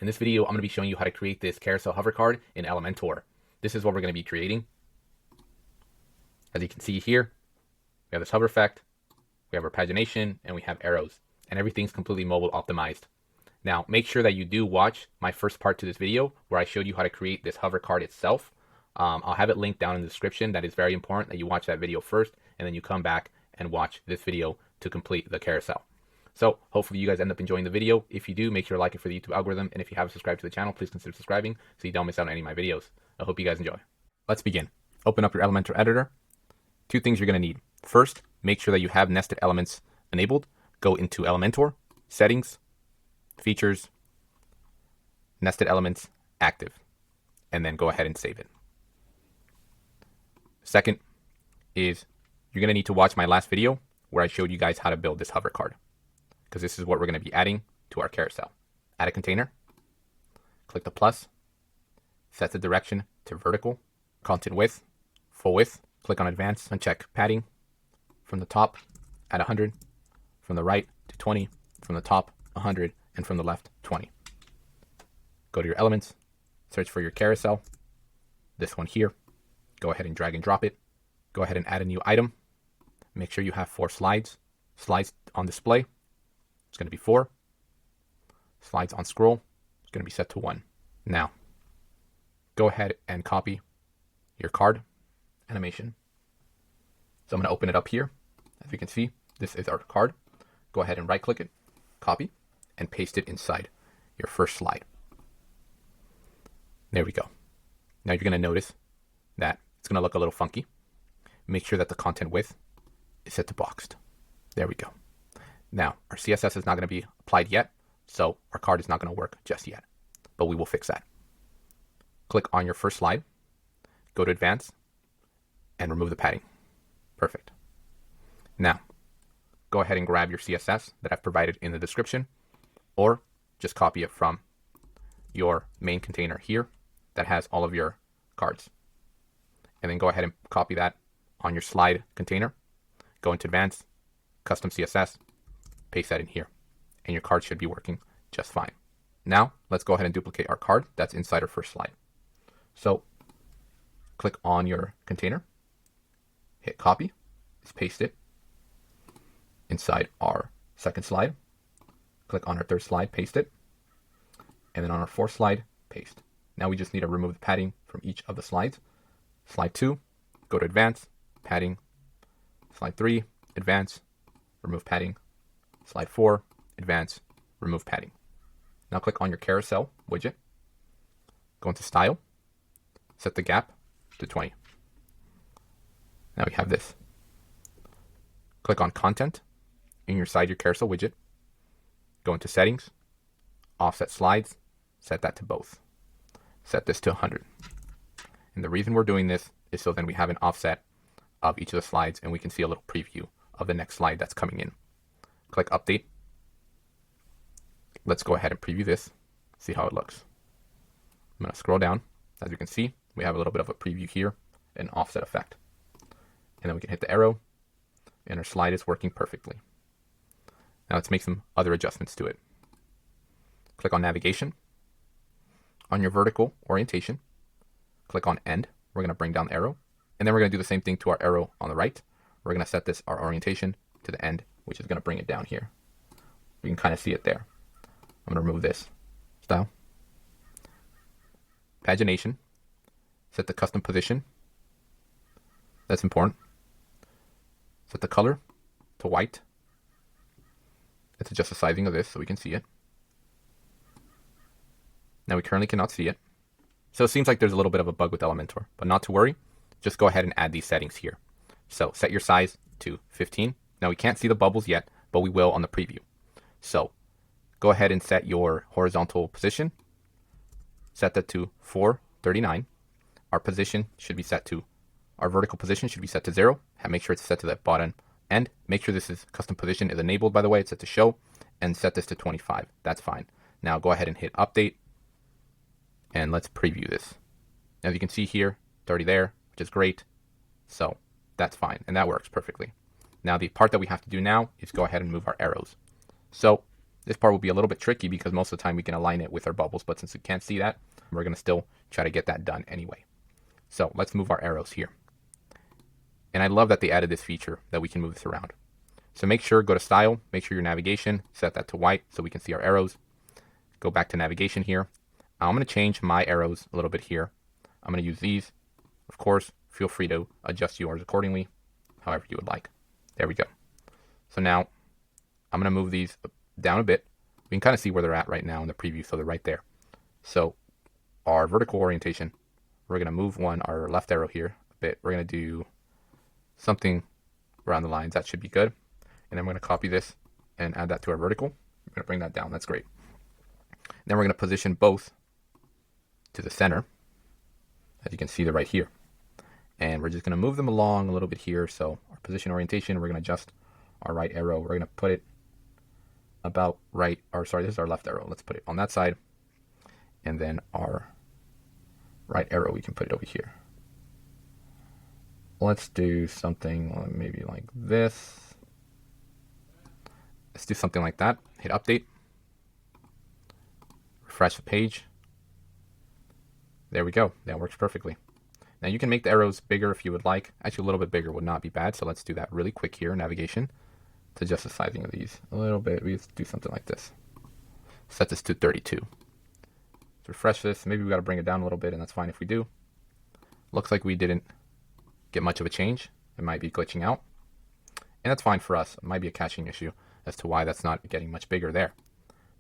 In this video, I'm going to be showing you how to create this carousel hover card in Elementor. This is what we're going to be creating. As you can see here, we have this hover effect, we have our pagination, and we have arrows, and everything's completely mobile optimized. Now, make sure that you do watch my first part to this video where I showed you how to create this hover card itself. I'll have it linked down in the description. That is very important that you watch that video first, and then you come back and watch this video to complete the carousel. So hopefully you guys end up enjoying the video. If you do, make sure to like it for the YouTube algorithm. And if you haven't subscribed to the channel, please consider subscribing so you don't miss out on any of my videos. I hope you guys enjoy. Let's begin. Open up your Elementor editor. Two things you're going to need. First, make sure that you have nested elements enabled. Go into Elementor, Settings, Features, Nested Elements, Active, and then go ahead and save it. Second is you're going to need to watch my last video where I showed you guys how to build this hover card, because this is what we're going to be adding to our carousel. Add a container, click the plus, set the direction to vertical, content width, full width, click on advanced, uncheck padding. From the top, add 100, from the right to 20, from the top 100, and from the left 20. Go to your elements, search for your carousel, this one here, go ahead and drag and drop it, go ahead and add a new item, make sure you have 4 slides on display. It's going to be 4. Slides on scroll. It's going to be set to 1. Now, go ahead and copy your card animation. So I'm going to open it up here. As you can see, this is our card. Go ahead and right click it, copy, and paste it inside your first slide. There we go. Now you're going to notice that it's going to look a little funky. Make sure that the content width is set to boxed. There we go. Now, our CSS is not going to be applied yet, so our card is not going to work just yet, but we will fix that. Click on your first slide, go to Advanced, and remove the padding. Perfect. Now, go ahead and grab your CSS that I've provided in the description, or just copy it from your main container here that has all of your cards. And then go ahead and copy that on your slide container, go into Advanced, Custom CSS, paste that in here, and your card should be working just fine. Now, let's go ahead and duplicate our card that's inside our first slide. So, click on your container, hit copy, let's paste it inside our second slide. Click on our third slide, paste it, and then on our fourth slide, paste. Now we just need to remove the padding from each of the slides. Slide 2, go to Advanced, Padding. Slide 3, Advanced, remove padding. Slide 4, Advanced, remove padding. Now click on your carousel widget, go into Style, set the gap to 20. Now we have this. Click on Content in your carousel widget, go into Settings, Offset Slides, set that to both. Set this to 100. And the reason we're doing this is so then we have an offset of each of the slides and we can see a little preview of the next slide that's coming in. Click Update. Let's go ahead and preview this, see how it looks. I'm going to scroll down. As you can see, we have a little bit of a preview here, an offset effect. And then we can hit the arrow, and our slide is working perfectly. Now let's make some other adjustments to it. Click on Navigation. On your vertical orientation, click on End. We're going to bring down the arrow. And then we're going to do the same thing to our arrow on the right. We're going to set our orientation to the end, which is going to bring it down here. You can kind of see it there. I'm going to remove this style. Pagination. Set the custom position. That's important. Set the color to white. Let's adjust the sizing of this so we can see it. Now we currently cannot see it. So it seems like there's a little bit of a bug with Elementor, but not to worry. Just go ahead and add these settings here. So set your size to 15. Now we can't see the bubbles yet, but we will on the preview. So go ahead and set your horizontal position. Set that to 439. Our position should be set to, our vertical position should be set to 0. Make sure it's set to that bottom end. Make sure this is custom position is enabled, by the way. It's set to show, and set this to 25. That's fine. Now go ahead and hit update, and let's preview this. As you can see here, it's already there, which is great. So that's fine, and that works perfectly. Now the part that we have to do now is go ahead and move our arrows. So This part will be a little bit tricky because most of the time we can align it with our bubbles, but since we can't see that, we're going to still try to get that done anyway. So let's move our arrows here. And I love that they added this feature that we can move this around. So make sure, go to Style, make sure your navigation, set that to white so we can see our arrows. Go back to navigation here. I'm going to change my arrows a little bit here. I'm going to use these. Of course, feel free to adjust yours accordingly, however you would like. There we go. So now I'm going to move these down a bit. We can kind of see where they're at right now in the preview, so they're right there. So our vertical orientation, we're going to move our left arrow here a bit. We're going to do something around the lines. That should be good. And then we're going to copy this and add that to our vertical. We're going to bring that down. That's great. Then we're going to position both to the center. As you can see, they're right here. And we're just going to move them along a little bit here. So our position orientation, we're going to adjust our right arrow. We're going to put it about right, or sorry, this is our left arrow. Let's put it on that side. And then our right arrow, we can put it over here. Let's do something maybe like this. Let's do something like that. Hit update. Refresh the page. There we go. That works perfectly. Now you can make the arrows bigger if you would like. Actually, a little bit bigger would not be bad. So let's do that really quick here. Navigation to adjust the sizing of these a little bit. We just do something like this. Set this to 32. Let's refresh this. Maybe we got to bring it down a little bit, and that's fine if we do. Looks like we didn't get much of a change. It might be glitching out, and that's fine for us. It might be a caching issue as to why that's not getting much bigger there.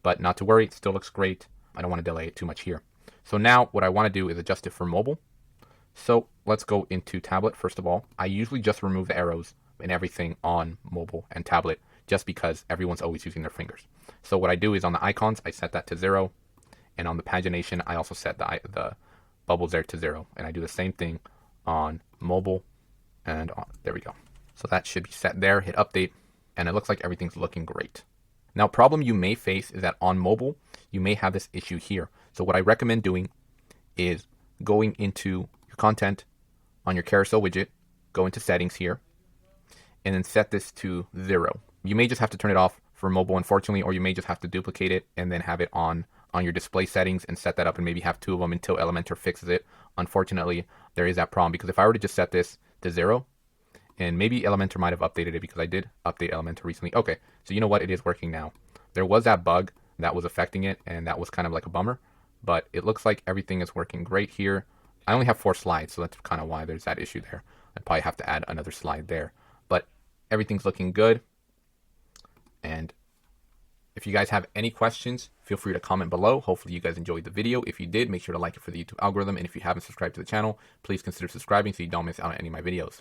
But not to worry, it still looks great. I don't want to delay it too much here. So now what I want to do is adjust it for mobile. So let's go into tablet first of all. I usually just remove the arrows and everything on mobile and tablet just because everyone's always using their fingers. So what I do is on the icons, I set that to 0. And on the pagination, I also set the bubbles there to 0. And I do the same thing on mobile and on. There we go. So that should be set there. Hit update. And it looks like everything's looking great. Now, problem you may face is that on mobile, you may have this issue here. So what I recommend doing is going into your content on your carousel widget, go into settings here, and then set this to 0. You may just have to turn it off for mobile, unfortunately, or you may just have to duplicate it and then have it on your display settings and set that up and maybe have 2 of them until Elementor fixes it. Unfortunately, there is that problem because if I were to just set this to 0, and maybe Elementor might have updated it because I did update Elementor recently. Okay, so you know what? It is working now. There was that bug that was affecting it, and that was kind of like a bummer. But it looks like everything is working great here. I only have 4 slides, so that's kind of why there's that issue there. I'd probably have to add another slide there. But everything's looking good. And if you guys have any questions, feel free to comment below. Hopefully you guys enjoyed the video. If you did, make sure to like it for the YouTube algorithm. And if you haven't subscribed to the channel, please consider subscribing so you don't miss out on any of my videos.